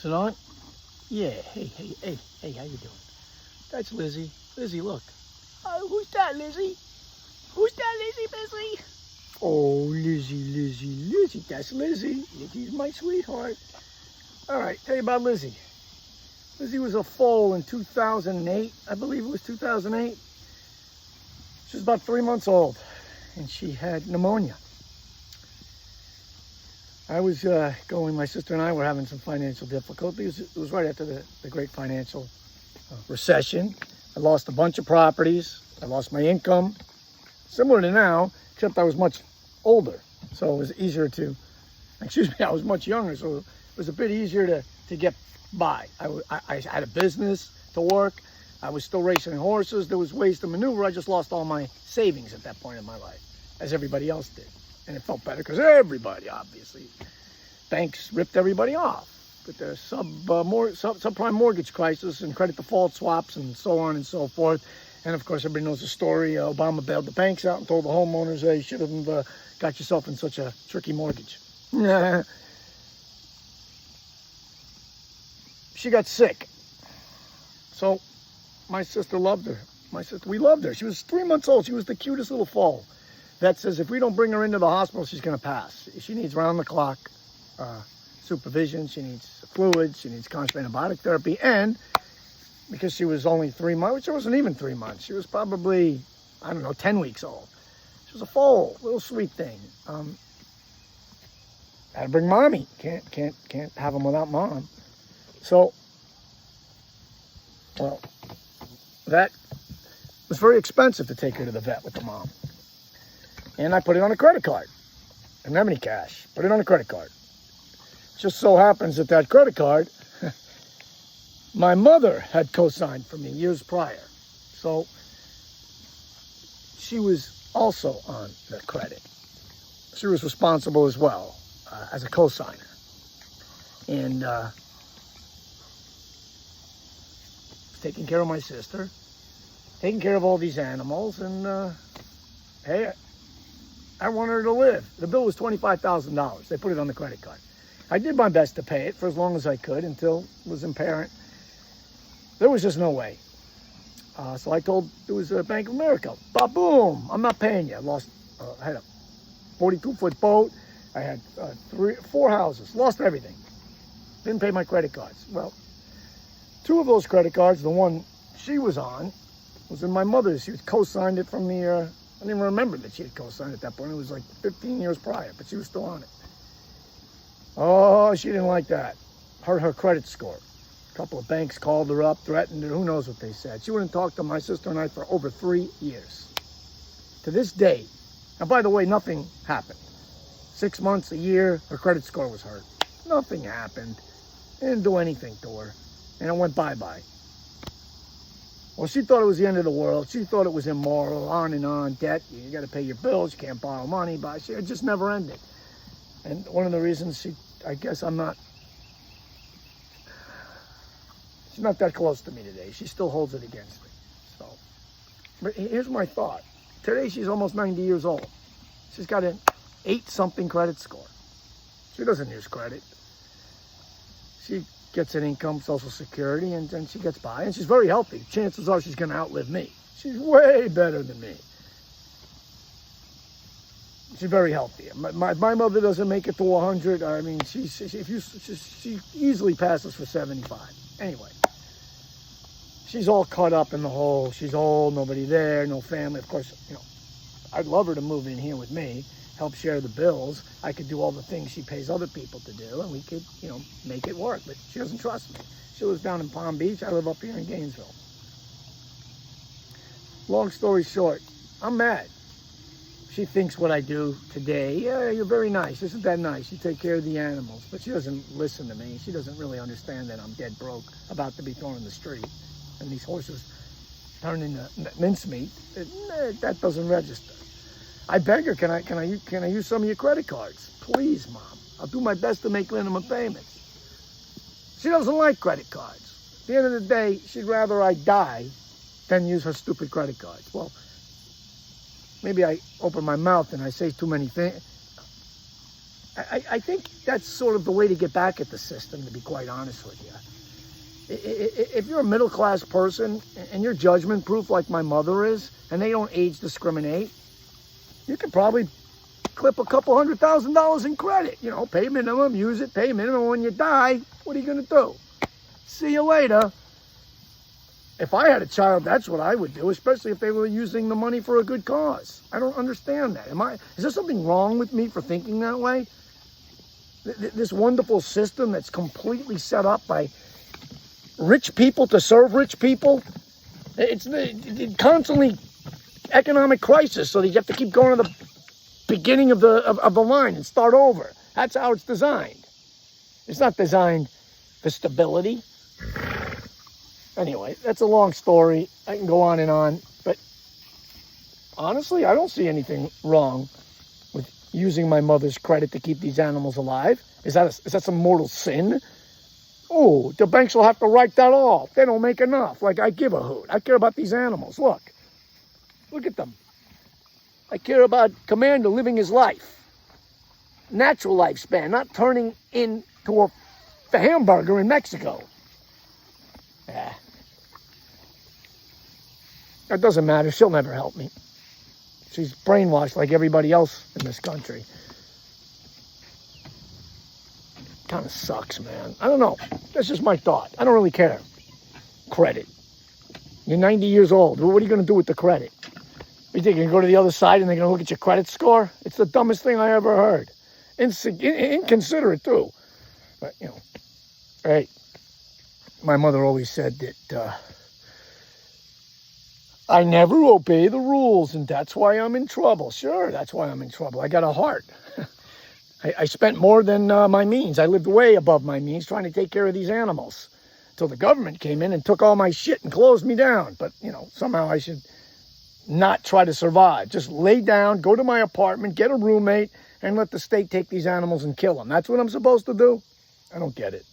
Is it on? Yeah. Hey, how you doing? That's Lizzie. Lizzie, look. Oh, who's that, Lizzie? Who's that, Lizzie? Oh, Lizzie. That's Lizzie. Lizzie's my sweetheart. All right, tell you about Lizzie. Lizzie was a foal in 2008. I believe it was 2008. She was about 3 months old, and she had pneumonia. I was my sister and I were having some financial difficulties. It was right after the great financial recession. I lost a bunch of properties. I lost my income. Similar to now, except I was much older. So it was easier to, I was much younger, so it was a bit easier to get by. I had a business to work. I was still racing horses. There was ways to maneuver. I just lost all my savings at that point in my life, as everybody else did. And it felt better because everybody, obviously, banks ripped everybody off with the subprime mortgage crisis and credit default swaps and so on and so forth. And of course, everybody knows the story. Obama bailed the banks out and told the homeowners they should have got yourself in such a tricky mortgage. She got sick. So my sister loved her. We loved her. She was 3 months old. She was the cutest little foal. Vet says if we don't bring her into the hospital, she's going to pass. She needs round-the-clock supervision. She needs fluids. She needs constant antibiotic therapy. And because she was only 3 months, which wasn't even 3 months, she was probably, 10 weeks old. She was a foal, little sweet thing. Had to bring mommy. Can't have them without mom. So, well, that was very expensive to take her to the vet with the mom. And I put it on a credit card. I didn't have any cash. Put it on a credit card. Just so happens that credit card, my mother had co-signed for me years prior. So she was also on the credit. She was responsible as well as a co-signer. And taking care of my sister, taking care of all these animals, and hey, I wanted her to live. The bill was $25,000. They put it on the credit card. I did my best to pay it for as long as I could until it was apparent there was just no way. So I told, it was Bank of America, ba-boom, I'm not paying you. I had a 42-foot boat. I had 4 houses, lost everything. Didn't pay my credit cards. Well, 2 of those credit cards, the one she was on, was in my mother's. She had co-signed it from the, I didn't even remember that she had co-signed at that point. It was like 15 years prior, but she was still on it. Oh, she didn't like that. Hurt her credit score. A couple of banks called her up, threatened her, who knows what they said. She wouldn't talk to my sister and I for over 3 years. To this day, and by the way, nothing happened. 6 months, a year, her credit score was hurt. Nothing happened. Didn't do anything to her. And it went bye-bye. Well, she thought it was the end of the world. She thought it was immoral, on and on, debt. You got to pay your bills, you can't borrow money. But it just never ended. And one of the reasons I guess she's not that close to me today. She still holds it against me. So, but here's my thought. Today she's almost 90 years old. She's got an 8-something credit score. She doesn't use credit. She gets an income, Social Security, and then she gets by. And she's very healthy. Chances are she's going to outlive me. She's way better than me. She's very healthy. My mother doesn't make it to 100. I mean, she easily passes for 75. Anyway, she's all caught up in the whole, she's old, nobody there, no family. Of course, I'd love her to move in here with me, help share the bills. I could do all the things she pays other people to do, and we could, make it work. But she doesn't trust me. She lives down in Palm Beach. I live up here in Gainesville. Long story short, I'm mad. She thinks what I do today, yeah, you're very nice. Isn't that nice? You take care of the animals. But she doesn't listen to me. She doesn't really understand that I'm dead broke, about to be thrown in the street. And these horses turn into mincemeat. That doesn't register. I beg her, can I use some of your credit cards? Please, Mom. I'll do my best to make minimum payments. She doesn't like credit cards. At the end of the day, she'd rather I die than use her stupid credit cards. Well, maybe I open my mouth and I say too many things. I think that's sort of the way to get back at the system, to be quite honest with you. If you're a middle-class person and you're judgment-proof like my mother is, and they don't age discriminate, you could probably clip a couple $100,000 in credit. You know, pay minimum, use it, pay minimum. When you die, what are you going to do? See you later. If I had a child, that's what I would do, especially if they were using the money for a good cause. I don't understand that. Is there something wrong with me for thinking that way? This wonderful system that's completely set up by rich people to serve rich people. It's constantly economic crisis, so you have to keep going to the beginning of the line and start over. That's how it's designed. It's not designed for stability. Anyway, that's a long story. I can go on and on, but honestly, I don't see anything wrong with using my mother's credit to keep these animals alive. Is that some mortal sin? Oh, the banks will have to write that off. They don't make enough. Like, I give a hoot. I care about these animals. Look at them. I care about Commander living his life. Natural lifespan, not turning into a hamburger in Mexico. Yeah. That doesn't matter. She'll never help me. She's brainwashed like everybody else in this country. Kind of sucks, man. I don't know. That's just my thought. I don't really care. Credit. You're 90 years old. What are you going to do with the credit? You think you're going to go to the other side and they're going to look at your credit score? It's the dumbest thing I ever heard. Inconsiderate, too. But, you know, hey, my mother always said that I never obey the rules, and that's why I'm in trouble. Sure, that's why I'm in trouble. I got a heart. I spent more than my means. I lived way above my means trying to take care of these animals until the government came in and took all my shit and closed me down. But, you know, somehow I should not try to survive. Just lay down, go to my apartment, get a roommate, and let the state take these animals and kill them. That's what I'm supposed to do? I don't get it.